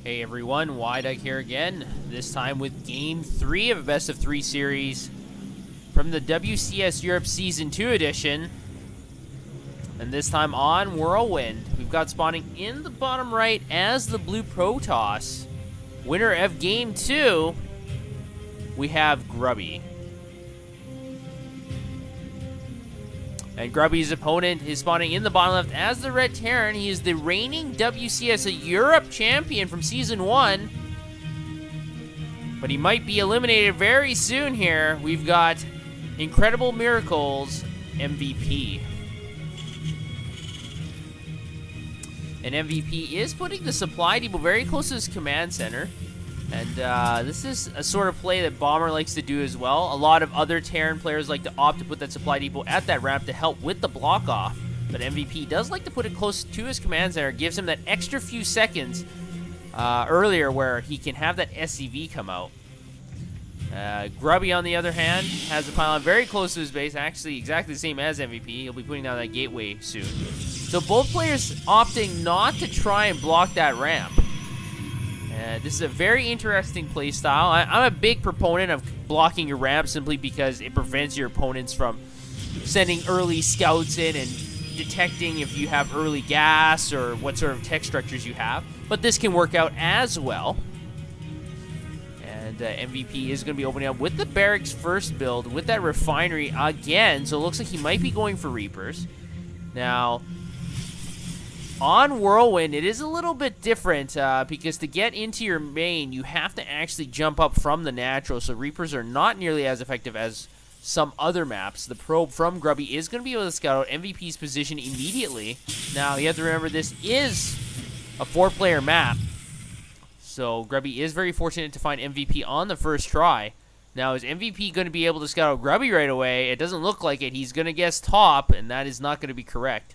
Hey everyone, Wyduck here again, this time with Game 3 of a Best of 3 series from the WCS Europe Season 2 edition, and this time on Whirlwind. We've got spawning in the bottom right as the Blue Protoss. Winner of Game 2, we have Grubby. And Grubby's opponent is spawning in the bottom left as the Red Terran. He is the reigning WCS Europe champion from Season 1. But he might be eliminated very soon here. We've got Incredible Miracles MVP. And MVP is putting the supply depot very close to his command center. And this is a sort of play that Bomber likes to do as well. A lot of other Terran players like to opt to put that supply depot at that ramp to help with the block off. But MVP does like to put it close to his command center. Gives him that extra few seconds earlier where he can have that SCV come out. Grubby, on the other hand, has the pylon very close to his base. Actually, exactly the same as MVP. He'll be putting down that gateway soon. So both players opting not to try and block that ramp. This is a very interesting play style. I'm a big proponent of blocking your ramp simply because it prevents your opponents from sending early scouts in and detecting if you have early gas or what sort of tech structures you have. But this can work out as well. And MVP is going to be opening up with the barracks first build with that refinery again. So it looks like he might be going for Reapers. Now, on Whirlwind, it is a little bit different because to get into your main, you have to actually jump up from the natural. So Reapers are not nearly as effective as some other maps. The probe from Grubby is going to be able to scout out MVP's position immediately. Now, you have to remember this is a 4-player map. So Grubby is very fortunate to find MVP on the first try. Now, is MVP going to be able to scout out Grubby right away? It doesn't look like it. He's going to guess top, and that is not going to be correct.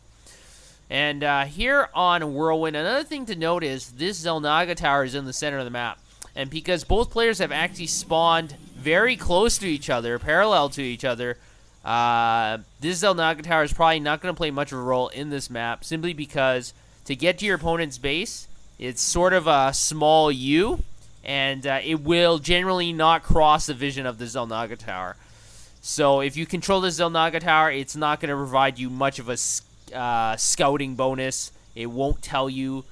And here on Whirlwind, another thing to note is this Xel'Naga tower is in the center of the map. And because both players have actually spawned very close to each other, parallel to each other, this Xel'Naga tower is probably not going to play much of a role in this map, simply because to get to your opponent's base, it's sort of a small U, and it will generally not cross the vision of the Xel'Naga tower. So if you control the Xel'Naga tower, it's not going to provide you much of a scouting bonus. It won't tell you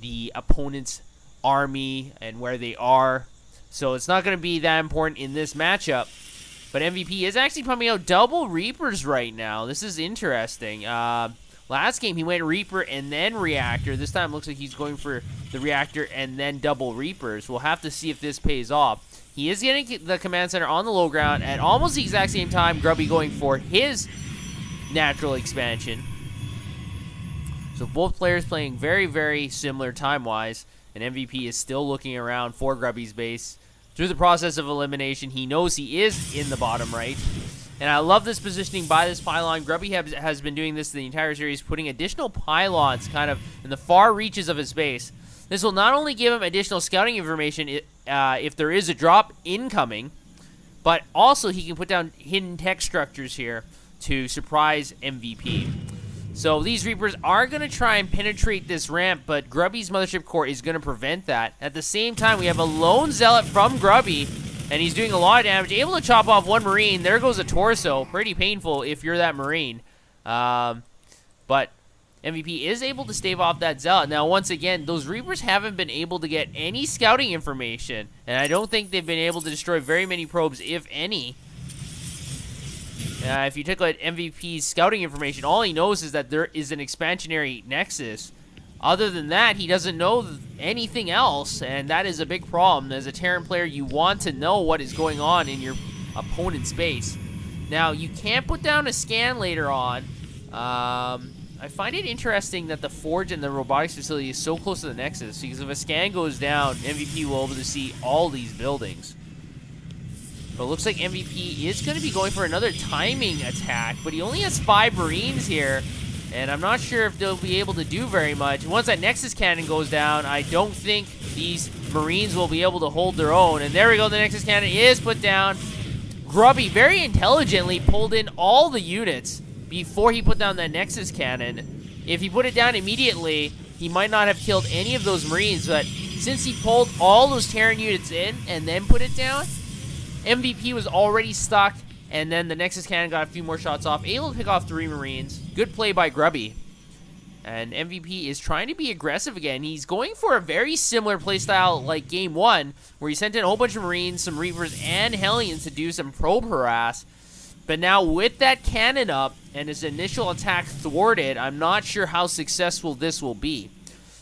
the opponent's army and where they are, so it's not going to be that important in this matchup. But MVP is actually pumping out double Reapers right now. This is interesting. Last game he went Reaper and then Reactor. This time it looks like he's going for the Reactor and then double Reapers. We'll have to see if this pays off. He is getting the command center on the low ground at almost the exact same time Grubby going for his natural expansion. So both players playing very, very similar time-wise, and MVP is still looking around for Grubby's base. Through the process of elimination, he knows he is in the bottom right. And I love this positioning by this pylon. Grubby has been doing this the entire series, putting additional pylons kind of in the far reaches of his base. This will not only give him additional scouting information if there is a drop incoming, but also he can put down hidden tech structures here to surprise MVP. So these Reapers are going to try and penetrate this ramp, but Grubby's Mothership Core is going to prevent that. At the same time, we have a lone Zealot from Grubby, and he's doing a lot of damage. Able to chop off one Marine. There goes a torso. Pretty painful if you're that Marine. But MVP is able to stave off that Zealot. Now, once again, those Reapers haven't been able to get any scouting information, and I don't think they've been able to destroy very many probes, if any. If you take like MVP's scouting information, all he knows is that there is an expansionary nexus. Other than that, he doesn't know anything else, and that is a big problem. As a Terran player, you want to know what is going on in your opponent's base. Now, you can't put down a scan later on. I find it interesting that the Forge and the robotics facility is so close to the nexus, because if a scan goes down, MVP will be able to see all these buildings. But it looks like MVP is going to be going for another timing attack, but he only has 5 Marines here, and I'm not sure if they'll be able to do very much. Once that Nexus Cannon goes down, I don't think these Marines will be able to hold their own. And there we go, the Nexus Cannon is put down. Grubby very intelligently pulled in all the units before he put down that Nexus Cannon. If he put it down immediately, he might not have killed any of those Marines, but since he pulled all those Terran units in and then put it down, MVP was already stuck, and then the Nexus Cannon got a few more shots off, able to pick off 3 Marines. Good play by Grubby. And MVP is trying to be aggressive again. He's going for a very similar playstyle like Game 1, where he sent in a whole bunch of Marines, some Reapers, and Hellions to do some probe harass. But now with that cannon up and his initial attack thwarted, I'm not sure how successful this will be.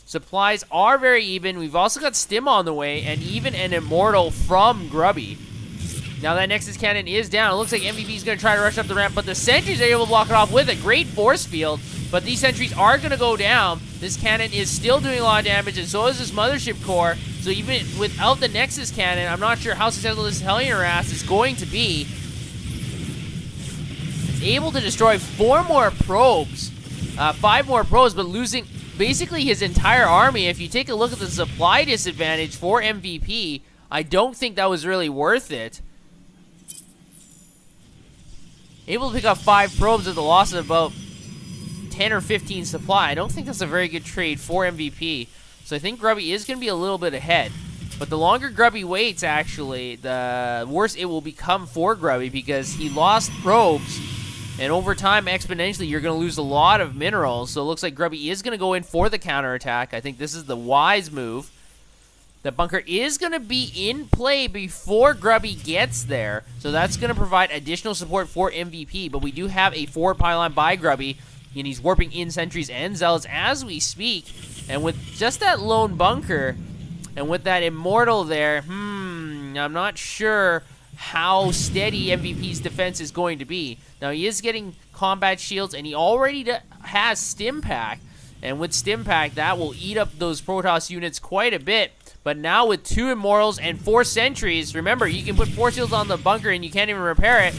Supplies are very even. We've also got Stim on the way, and even an Immortal from Grubby. Now that Nexus Cannon is down. It looks like MVP is going to try to rush up the ramp, but the sentries are able to block it off with a great force field. But these sentries are going to go down. This cannon is still doing a lot of damage, and so is this Mothership Core. So even without the Nexus Cannon, I'm not sure how successful this Hellion harass is going to be. It's able to destroy 4 more probes, 5 more probes, but losing basically his entire army. If you take a look at the supply disadvantage for MVP, I don't think that was really worth it. Able to pick up 5 probes at the loss of about 10 or 15 supply. I don't think that's a very good trade for MVP. So I think Grubby is going to be a little bit ahead. But the longer Grubby waits, actually, the worse it will become for Grubby, because he lost probes. And over time, exponentially, you're going to lose a lot of minerals. So it looks like Grubby is going to go in for the counterattack. I think this is the wise move. The bunker is going to be in play before Grubby gets there. So that's going to provide additional support for MVP. But we do have a forward pylon by Grubby. And he's warping in sentries and zealots as we speak. And with just that lone bunker, and with that Immortal there, I'm not sure how steady MVP's defense is going to be. Now, he is getting combat shields, and he already has Stim Pack. And with Stim Pack, that will eat up those Protoss units quite a bit. But now with 2 Immortals and 4 sentries, remember, you can put force shields on the bunker and you can't even repair it.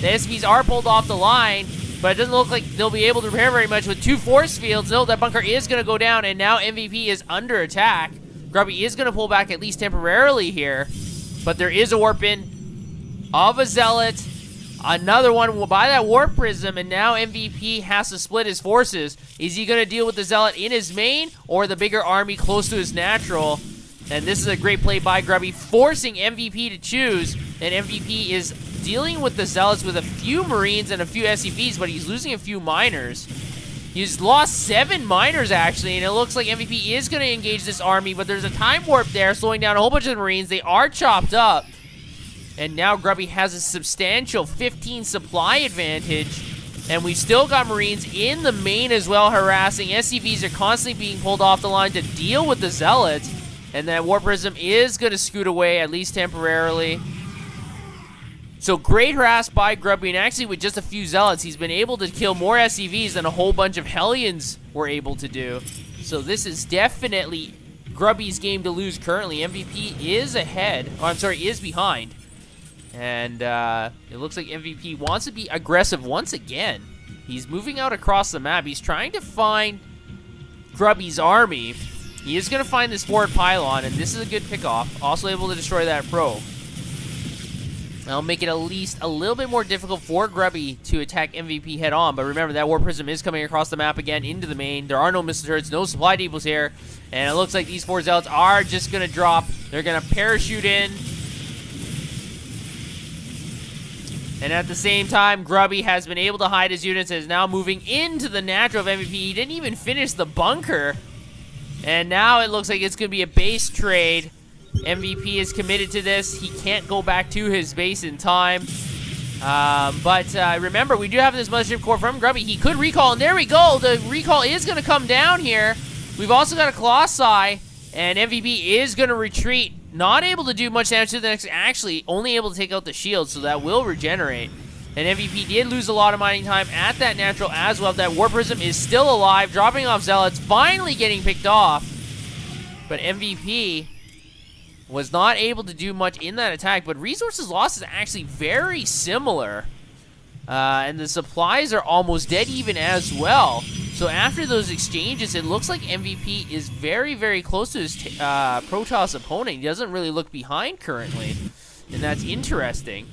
The SCVs are pulled off the line, but it doesn't look like they'll be able to repair very much with 2 force fields. No, that bunker is going to go down, and now MVP is under attack. Grubby is going to pull back at least temporarily here, but there is a warp in of a Zealot. Another one by that Warp Prism, and now MVP has to split his forces. Is he going to deal with the Zealot in his main, or the bigger army close to his natural? And this is a great play by Grubby, forcing MVP to choose, and MVP is dealing with the Zealots with a few Marines and a few SCVs, but he's losing a few Miners. He's lost 7 Miners, actually, and it looks like MVP is going to engage this army, but there's a time warp there, slowing down a whole bunch of Marines. They are chopped up, and now Grubby has a substantial 15 supply advantage, and we've still got Marines in the main as well harassing. SCVs are constantly being pulled off the line to deal with the Zealots, and that Warp Prism is going to scoot away, at least temporarily. So great harass by Grubby, and actually with just a few Zealots, he's been able to kill more SCVs than a whole bunch of Hellions were able to do. So this is definitely Grubby's game to lose currently. MVP is ahead, is behind. And it looks like MVP wants to be aggressive once again. He's moving out across the map. He's trying to find Grubby's army. He is going to find this forward pylon, and this is a good pickoff. Also able to destroy that probe. That'll make it at least a little bit more difficult for Grubby to attack MVP head on. But remember, that Warp Prism is coming across the map again into the main. There are no missile turrets, no supply depots here. And it looks like these 4 Zealots are just going to drop. They're going to parachute in. And at the same time, Grubby has been able to hide his units and is now moving into the natural of MVP. He didn't even finish the bunker. And now it looks like it's going to be a base trade. MVP is committed to this. He can't go back to his base in time. But remember, we do have this Mothership Core from Grubby. He could recall, and there we go. The recall is going to come down here. We've also got a Colossi, and MVP is going to retreat. Not able to do much damage to the next, actually only able to take out the shield, so that will regenerate. And MVP did lose a lot of mining time at that natural as well. That Warp Prism is still alive, dropping off Zealots, finally getting picked off. But MVP was not able to do much in that attack, but resources lost is actually very similar. And the supplies are almost dead even as well. So after those exchanges, it looks like MVP is very, very close to his Protoss opponent. He doesn't really look behind currently, and that's interesting.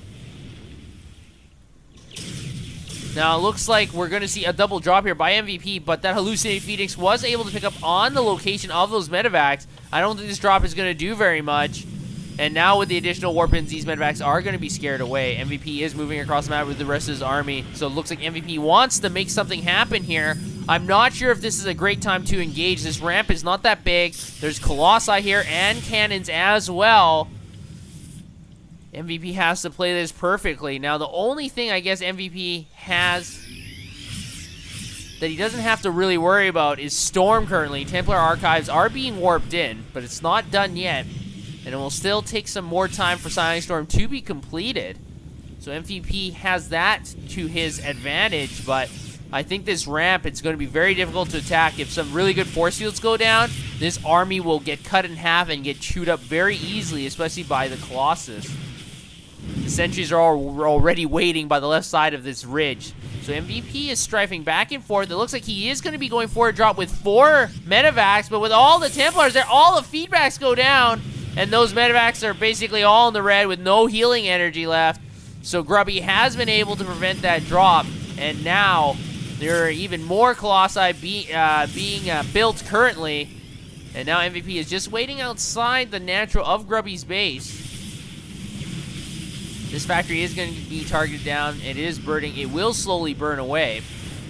Now, it looks like we're going to see a double drop here by MVP, but that Hallucinating Phoenix was able to pick up on the location of those medevacs. I don't think this drop is going to do very much. And now with the additional warp pins, these medevacs are going to be scared away. MVP is moving across the map with the rest of his army, so it looks like MVP wants to make something happen here. I'm not sure if this is a great time to engage. This ramp is not that big. There's Colossi here and cannons as well. MVP has to play this perfectly. Now, the only thing I guess MVP has that he doesn't have to really worry about is Storm currently. Templar Archives are being warped in, but it's not done yet. And it will still take some more time for Silent Storm to be completed. So MVP has that to his advantage, but I think this ramp, it's going to be very difficult to attack. If some really good force fields go down, this army will get cut in half and get chewed up very easily, especially by the Colossus. The sentries are already waiting by the left side of this ridge. So MVP is strafing back and forth. It looks like he is going to be going for a drop with 4 medevacs, but with all the Templars there, all the feedbacks go down, and those medevacs are basically all in the red with no healing energy left. So Grubby has been able to prevent that drop, and now there are even more Colossi being built currently. And now MVP is just waiting outside the natural of Grubby's base. This factory is going to be targeted down. It is burning. It will slowly burn away.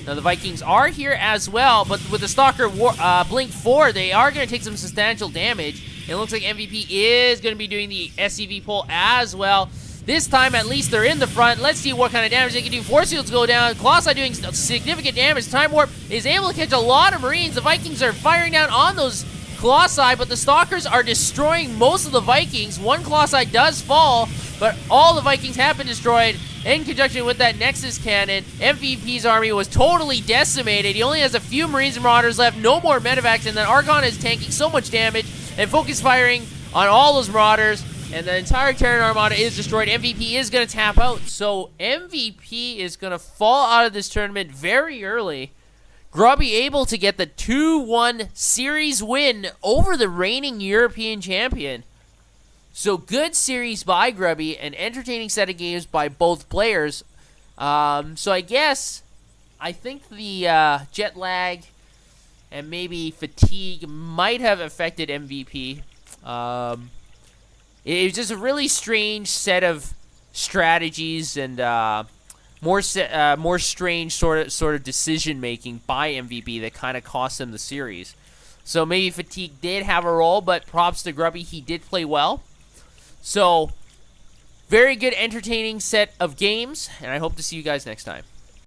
Now, the Vikings are here as well, but with the Stalker Blink 4, they are going to take some substantial damage. It looks like MVP is going to be doing the SCV pull as well. This time, at least, they're in the front. Let's see what kind of damage they can do. Force fields go down. Colossi doing significant damage. Time Warp is able to catch a lot of Marines. The Vikings are firing down on those Colossi, but the Stalkers are destroying most of the Vikings. One Colossi does fall, but all the Vikings have been destroyed in conjunction with that Nexus cannon. MVP's army was totally decimated. He only has a few Marines and Marauders left, no more medevacs, and then Archon is tanking so much damage and focus firing on all those Marauders, and the entire Terran Armada is destroyed. MVP is going to tap out, so MVP is going to fall out of this tournament very early. Grubby able to get the 2-1 series win over the reigning European champion. So good series by Grubby, an entertaining set of games by both players. So I think the jet lag and maybe fatigue might have affected MVP. It was just a really strange set of strategies and more strange sort of decision making by MVP that kind of cost him the series. So maybe fatigue did have a role, but props to Grubby, he did play well. So very good, entertaining set of games, and I hope to see you guys next time.